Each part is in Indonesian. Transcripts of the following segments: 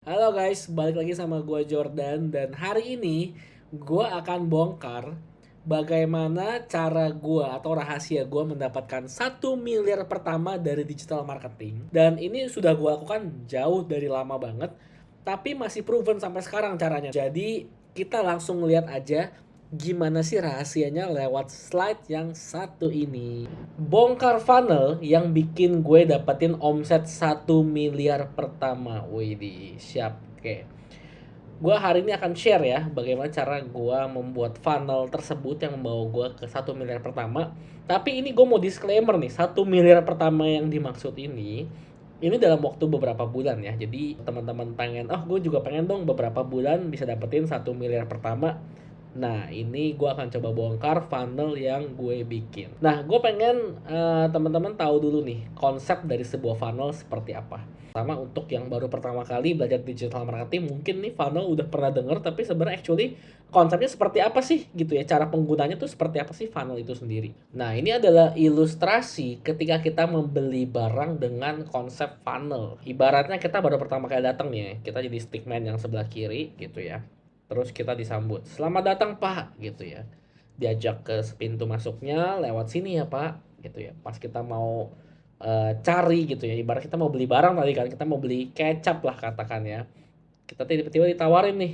Halo guys, balik lagi sama gue Jordan dan hari ini gue akan bongkar bagaimana cara gue atau rahasia gue mendapatkan 1 miliar pertama dari digital marketing. Dan ini sudah gue lakukan jauh dari lama banget, tapi masih proven sampai sekarang caranya. Jadi kita langsung lihat aja gimana sih rahasianya lewat slide yang satu ini. Bongkar funnel yang bikin gue dapetin omset 1 miliar pertama. Wih, siap. Oke. Gue hari ini akan share ya bagaimana cara gue membuat funnel tersebut yang membawa gue ke 1 miliar pertama. Tapi ini gue mau disclaimer nih, 1 miliar pertama yang dimaksud ini dalam waktu beberapa bulan ya. Jadi teman-teman pengen, oh gue juga pengen dong beberapa bulan bisa dapetin 1 miliar pertama. Nah, ini gue akan coba bongkar funnel yang gue bikin. Nah, gue pengen teman-teman tahu dulu nih konsep dari sebuah funnel seperti apa. Pertama, untuk yang baru pertama kali belajar digital marketing, mungkin nih funnel udah pernah denger, tapi sebenarnya actually konsepnya seperti apa sih gitu ya. Cara penggunanya tuh seperti apa sih funnel itu sendiri. Nah, ini adalah ilustrasi ketika kita membeli barang dengan konsep funnel. Ibaratnya kita baru pertama kali datang nih ya, kita jadi stickman yang sebelah kiri gitu ya. Terus kita disambut, selamat datang pak, gitu ya. Diajak ke pintu masuknya, lewat sini ya pak, gitu ya. Pas kita mau cari gitu ya, ibarat kita mau beli barang tadi kan, kita mau beli kecap lah katakan ya. Kita tiba-tiba ditawarin nih,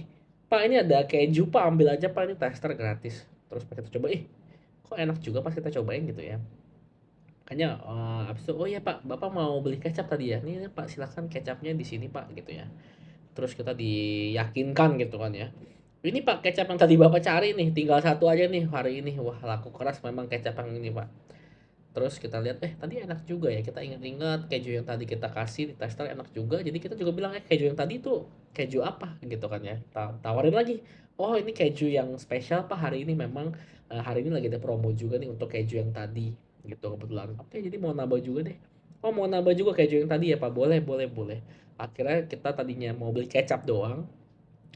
pak ini ada keju pak, ambil aja pak, ini tester gratis. Terus pas kita coba, kok enak juga pas kita cobain gitu ya. Makanya abis itu, oh iya pak, bapak mau beli kecap tadi ya, ini pak silakan kecapnya di sini pak, gitu ya. Terus kita diyakinkan gitu kan ya, ini pak kecap yang tadi bapak cari nih tinggal satu aja nih hari ini, wah laku keras memang kecap yang ini pak. Terus kita lihat tadi enak juga ya, kita ingat-ingat keju yang tadi kita kasih di tester enak juga, jadi kita juga bilang keju yang tadi tuh keju apa gitu kan ya. Tawarin lagi, oh ini keju yang spesial pak hari ini, memang hari ini lagi ada promo juga nih untuk keju yang tadi gitu kebetulan. Oke, jadi mau nambah juga deh. Oh mau nambah juga keju yang tadi ya pak, boleh boleh boleh. Akhirnya kita tadinya mau beli kecap doang,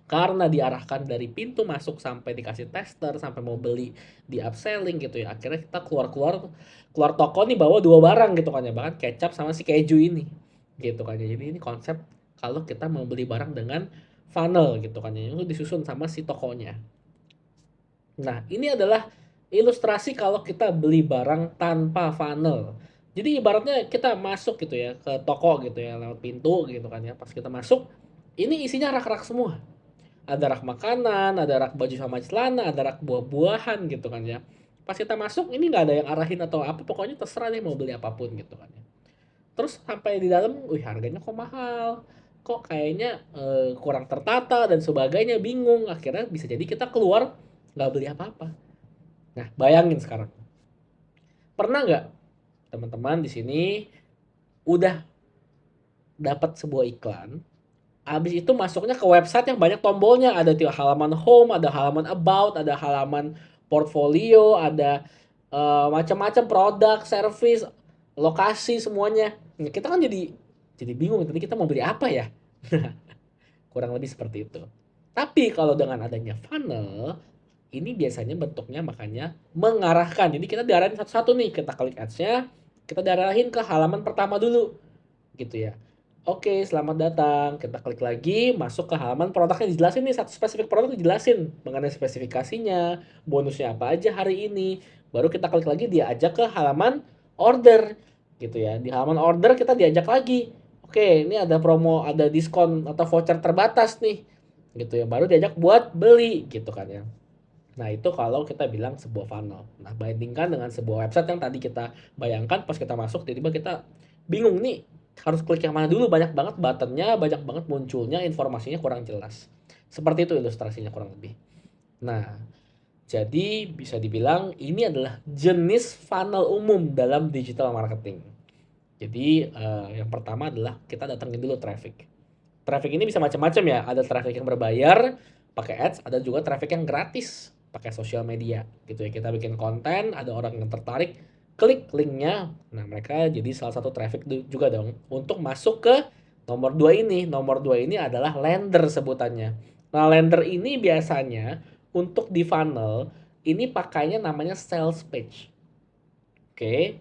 karena diarahkan dari pintu masuk sampai dikasih tester sampai mau beli di upselling gitu ya, akhirnya kita keluar keluar toko nih bawa dua barang gitu kan ya, bahkan kecap sama si keju ini gitu kan ya. Jadi ini konsep kalau kita mau beli barang dengan funnel gitu kan ya, itu disusun sama si tokonya. Nah, ini adalah ilustrasi kalau kita beli barang tanpa funnel. Jadi ibaratnya kita masuk gitu ya ke toko gitu ya lewat pintu gitu kan ya. Pas kita masuk, ini isinya rak-rak semua. Ada rak makanan, ada rak baju sama celana, ada rak buah-buahan gitu kan ya. Pas kita masuk ini nggak ada yang arahin atau apa, pokoknya terserah deh mau beli apapun gitu kan ya. Terus sampai di dalam, wih harganya kok mahal, kok kayaknya kurang tertata dan sebagainya, bingung. Akhirnya bisa jadi kita keluar nggak beli apa-apa. Nah, bayangin sekarang, pernah nggak teman-teman di sini udah dapat sebuah iklan, habis itu masuknya ke website yang banyak tombolnya, ada tuh halaman home, ada halaman about, ada halaman portfolio, ada macam-macam produk, service, lokasi semuanya. Nah, kita kan jadi bingung tadi kita mau beli apa ya. Kurang lebih seperti itu. Tapi kalau dengan adanya funnel, ini biasanya bentuknya makanya mengarahkan. Jadi kita diarahin satu-satu nih, kita klik ads-nya, kita diarahin ke halaman pertama dulu gitu ya. Oke, selamat datang. Kita klik lagi, masuk ke halaman produknya, dijelasin nih satu spesifik produk, dijelasin mengenai spesifikasinya, bonusnya apa aja hari ini. Baru kita klik lagi, dia ajak ke halaman order gitu ya. Di halaman order kita diajak lagi. Oke, ini ada promo, ada diskon atau voucher terbatas nih. Gitu ya. Baru diajak buat beli gitu kan ya. Nah, itu kalau kita bilang sebuah funnel. Nah, bandingkan dengan sebuah website yang tadi kita bayangkan, pas kita masuk tiba-tiba kita bingung nih harus klik yang mana dulu, banyak banget buttonnya, banyak banget munculnya, informasinya kurang jelas. Seperti itu ilustrasinya kurang lebih. Nah, jadi bisa dibilang ini adalah jenis funnel umum dalam digital marketing. Jadi yang pertama adalah kita datengin dulu traffic. Traffic ini bisa macam-macam ya. Ada traffic yang berbayar pakai ads, ada juga traffic yang gratis pakai sosial media gitu ya. Kita bikin konten, ada orang yang tertarik, klik linknya. Nah, mereka jadi salah satu traffic juga dong untuk masuk ke nomor 2 ini. Nomor 2 ini adalah lender sebutannya. Nah, lender ini biasanya untuk di funnel ini pakainya namanya sales page. Oke.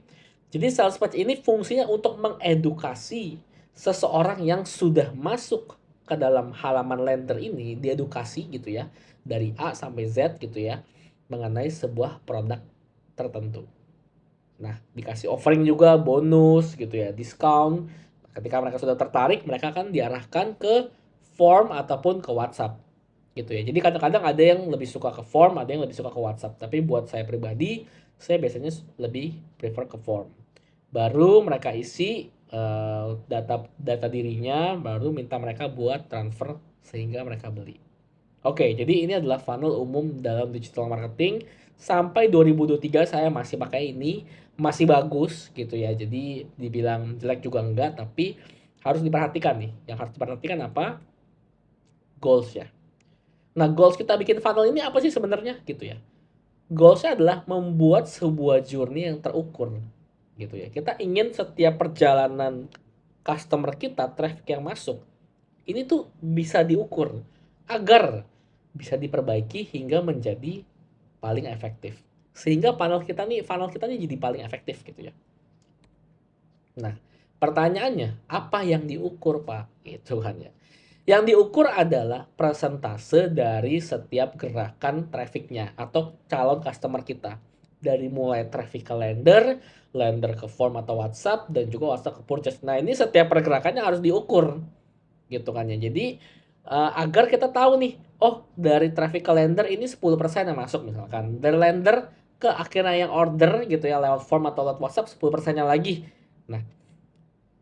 Jadi sales page ini fungsinya untuk mengedukasi seseorang yang sudah masuk ke dalam halaman lender ini, diedukasi gitu ya, dari A sampai Z gitu ya, mengenai sebuah produk tertentu. Nah, dikasih offering juga, bonus gitu ya, diskon. Ketika mereka sudah tertarik, mereka akan diarahkan ke form ataupun ke WhatsApp gitu ya. Jadi kadang-kadang ada yang lebih suka ke form, ada yang lebih suka ke WhatsApp. Tapi buat saya pribadi, saya biasanya lebih prefer ke form. Baru mereka isi data data dirinya, baru minta mereka buat transfer sehingga mereka beli. Oke, jadi ini adalah funnel umum dalam digital marketing. Sampai 2023 saya masih pakai ini, masih bagus gitu ya. Jadi dibilang jelek juga enggak, tapi harus diperhatikan nih. Yang harus diperhatikan apa? Goals ya. Nah, goals kita bikin funnel ini apa sih sebenarnya gitu ya? Goalsnya adalah membuat sebuah journey yang terukur gitu ya. Kita ingin setiap perjalanan customer kita, traffic yang masuk, ini tuh bisa diukur agar bisa diperbaiki hingga menjadi paling efektif. Sehingga funnel kita nih jadi paling efektif gitu ya. Nah, pertanyaannya, apa yang diukur, Pak? Itu kan ya. Yang diukur adalah persentase dari setiap gerakan trafficnya atau calon customer kita. Dari mulai traffic ke lender, lender ke form atau WhatsApp, dan juga WhatsApp ke purchase. Nah, ini setiap pergerakannya harus diukur gitu kan ya. Jadi agar kita tahu nih, oh dari traffic ke lender ini 10% yang masuk misalkan. Dari lender ke akhirnya yang order gitu ya lewat form atau lewat WhatsApp 10%-nya lagi. Nah,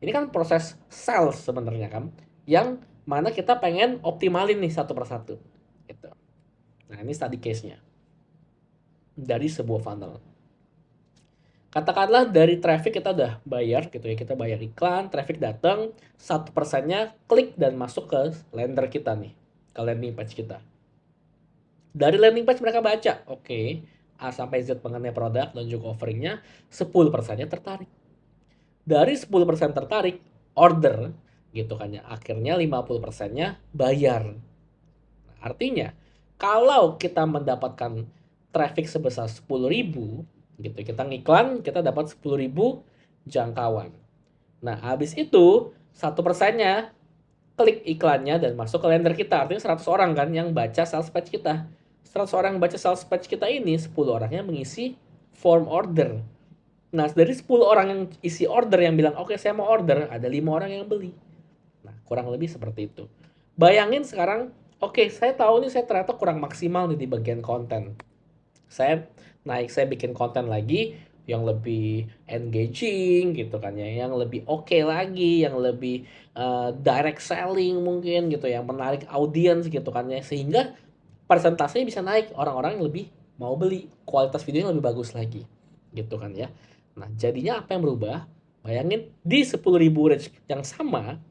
ini kan proses sales sebenarnya kan, yang mana kita pengen optimalin nih satu persatu gitu. Nah, ini study case-nya dari sebuah funnel. Katakanlah dari traffic kita udah bayar gitu ya, kita bayar iklan, traffic datang, 1%-nya klik dan masuk ke lender kita nih, ke landing page kita. Dari landing page mereka baca, oke, A sampai Z mengenai produk dan juga offeringnya, 10%-nya tertarik. Dari 10% tertarik, order gitu kan ya, akhirnya 50%-nya bayar. Artinya, kalau kita mendapatkan traffic sebesar 10.000 gitu, kita ngiklan, kita dapat 10.000 jangkauan. Nah, habis itu 1%-nya klik iklannya dan masuk ke lender kita. Artinya 100 orang kan yang baca sales page kita. 100 orang yang baca sales page kita ini, 10 orangnya mengisi form order. Nah, dari 10 orang yang isi order yang bilang, oke saya mau order, ada 5 orang yang beli. Nah, kurang lebih seperti itu. Bayangin sekarang, oke, saya tahu nih saya ternyata kurang maksimal nih di bagian konten. Saya bikin konten lagi yang lebih engaging gitu kan ya, yang lebih oke lagi, yang lebih direct selling mungkin gitu, yang menarik audiens gitu kan ya, sehingga persentasenya bisa naik, orang-orang yang lebih mau beli, kualitas videonya lebih bagus lagi gitu kan ya. Nah, jadinya apa yang berubah? Bayangin di 10.000 reach yang sama,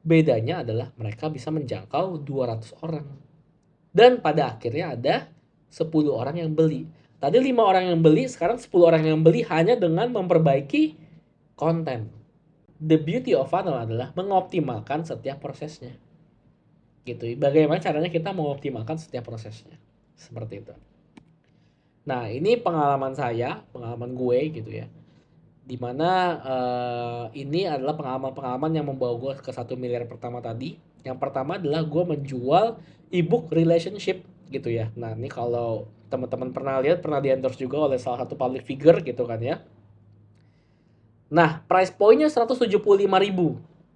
bedanya adalah mereka bisa menjangkau 200 orang. Dan pada akhirnya ada 10 orang yang beli. Tadi 5 orang yang beli, sekarang 10 orang yang beli hanya dengan memperbaiki konten. The beauty of funnel adalah mengoptimalkan setiap prosesnya. Gitu. Bagaimana caranya kita mengoptimalkan setiap prosesnya. Seperti itu. Nah, ini pengalaman saya, pengalaman gue gitu ya. Dimana ini adalah pengalaman-pengalaman yang membawa gue ke 1 miliar pertama tadi. Yang pertama adalah gue menjual ebook relationship gitu ya. Nah, ini kalau teman-teman pernah lihat, pernah di-endorse juga oleh salah satu public figure gitu kan ya. Nah, price point-nya 175.000.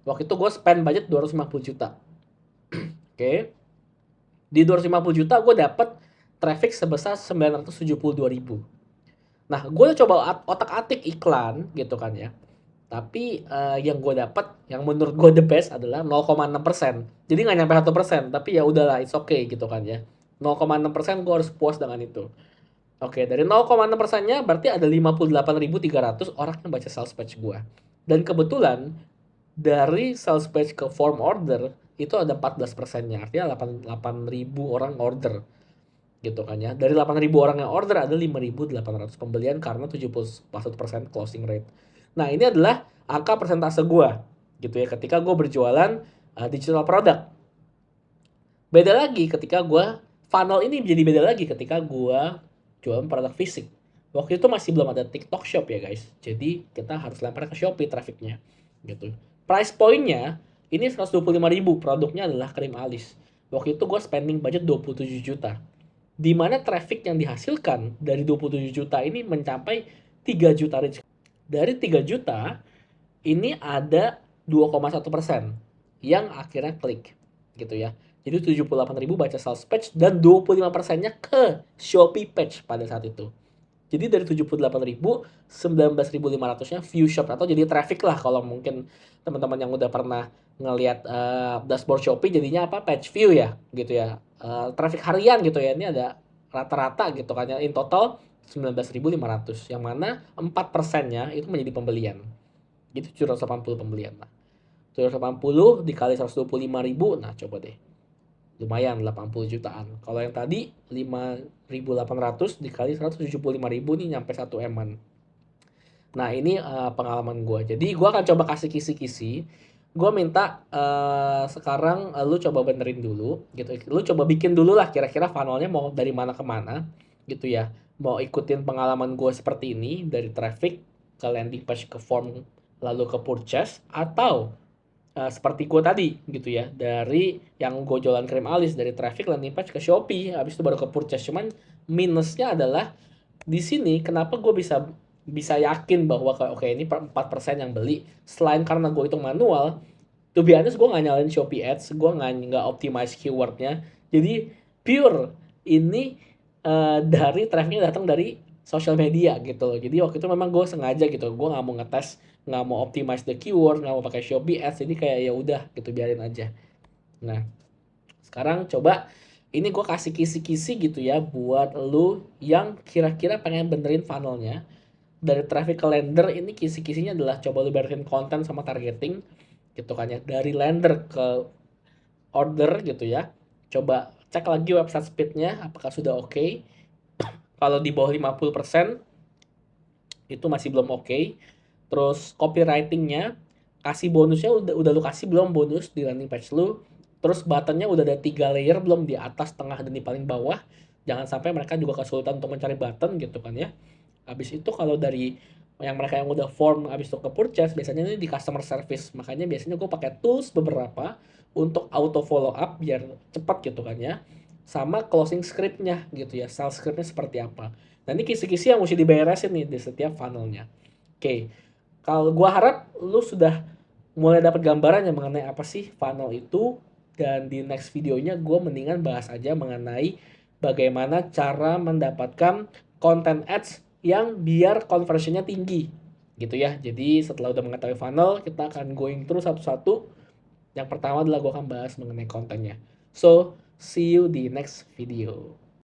Waktu itu gue spend budget 250 juta. Oke. Di 250 juta gue dapat traffic sebesar 972.000. Nah, gue udah coba otak-atik iklan gitu kan ya. Tapi yang gue dapat, yang menurut gue the best adalah 0,6%. Jadi nggak nyampe 1%, tapi ya udahlah, it's okay gitu kan ya. 0,6% gue harus puas dengan itu. Oke, dari 0,6%-nya berarti ada 58.300 orang yang baca sales page gue. Dan kebetulan dari sales page ke form order itu ada 14%-nya, artinya 8.000 orang order gitu kan ya. Dari 8.000 orang yang order ada 5.800 pembelian karena 71% closing rate. Nah, ini adalah angka persentase gue gitu ya ketika gue berjualan digital product. Beda lagi ketika gue, funnel ini jadi beda lagi ketika gue jualan produk fisik. Waktu itu masih belum ada TikTok Shop ya guys. Jadi kita harus lempar ke Shopee trafficnya gitu. Price point-nya Ini 125.000, produknya adalah krim alis. Waktu itu gue spending budget 27 juta. Di mana traffic yang dihasilkan dari 27 juta ini mencapai 3 juta reach. Dari 3 juta, ini ada 2,1% yang akhirnya klik gitu ya. Jadi 78.000 baca sales page dan 25%-nya ke Shopee page pada saat itu. Jadi dari 78.000, 19.500-nya view shop atau jadi traffic lah kalau mungkin teman-teman yang udah pernah ngelihat dashboard Shopee jadinya apa, page view ya gitu ya. Traffic harian gitu ya. Ini ada rata-rata gitu kan ya. In total 19.500 yang mana 4%-nya itu menjadi pembelian. Itu 780 pembelian lah. 780 dikali 125.000, nah coba deh. Lumayan 80 jutaan. Kalau yang tadi 5.800 dikali 175.000 nih nyampe 1 eman. Nah, ini pengalaman gue. Jadi gue akan coba kasih kisi-kisi. Gue minta sekarang lu coba benerin dulu gitu. Lu coba bikin dulu lah kira-kira funnelnya mau dari mana ke mana gitu ya. Mau ikutin pengalaman gue seperti ini dari traffic ke landing page ke form lalu ke purchase, atau seperti gue tadi gitu ya, dari yang gue jualan krim alis dari traffic landing page ke Shopee, habis itu baru ke purchase. Cuman minusnya adalah di sini kenapa gue bisa bisa yakin bahwa oke ini 4% yang beli, selain karena gue hitung manual. To be honest, gue nggak nyalain Shopee Ads, gue nggak optimize keywordnya. Jadi pure ini dari trafficnya datang dari social media gitu loh. Jadi waktu itu memang gue sengaja gitu, gue nggak mau ngetes, nggak mau optimize the keyword, nggak mau pakai Shopee Ads. Jadi kayak ya udah gitu, biarin aja. Nah, sekarang coba ini gue kasih kisi-kisi gitu ya buat lu yang kira-kira pengen benerin funnelnya dari traffic ke lender. Ini kisi-kisinya adalah coba lu beresin konten sama targeting gitu kan ya, dari lender ke order gitu ya. Coba cek lagi website speednya apakah sudah oke. Kalau di bawah 50% itu masih belum oke. Terus copywritingnya, kasih bonusnya udah lu kasih belum bonus di landing page lu. Terus buttonnya udah ada 3 layer belum, di atas, tengah, dan di paling bawah. Jangan sampai mereka juga kesulitan untuk mencari button gitu kan ya. Habis itu kalau dari yang mereka yang udah form habis itu ke purchase, biasanya ini di customer service. Makanya biasanya gue pakai tools beberapa untuk auto follow up biar cepat gitu kan ya. Sama closing scriptnya gitu ya, sales scriptnya seperti apa. Nah ini kisi-kisi yang mesti diberesin nih di setiap funnelnya. Oke, kalau gue harap lu sudah mulai dapat gambaran yang mengenai apa sih funnel itu. Dan di next videonya gue mendingan bahas aja mengenai bagaimana cara mendapatkan content ads yang biar conversionnya tinggi gitu ya. Jadi setelah udah mengetahui funnel, kita akan going through satu-satu. Yang pertama adalah gue akan bahas mengenai kontennya. So, see you di next video.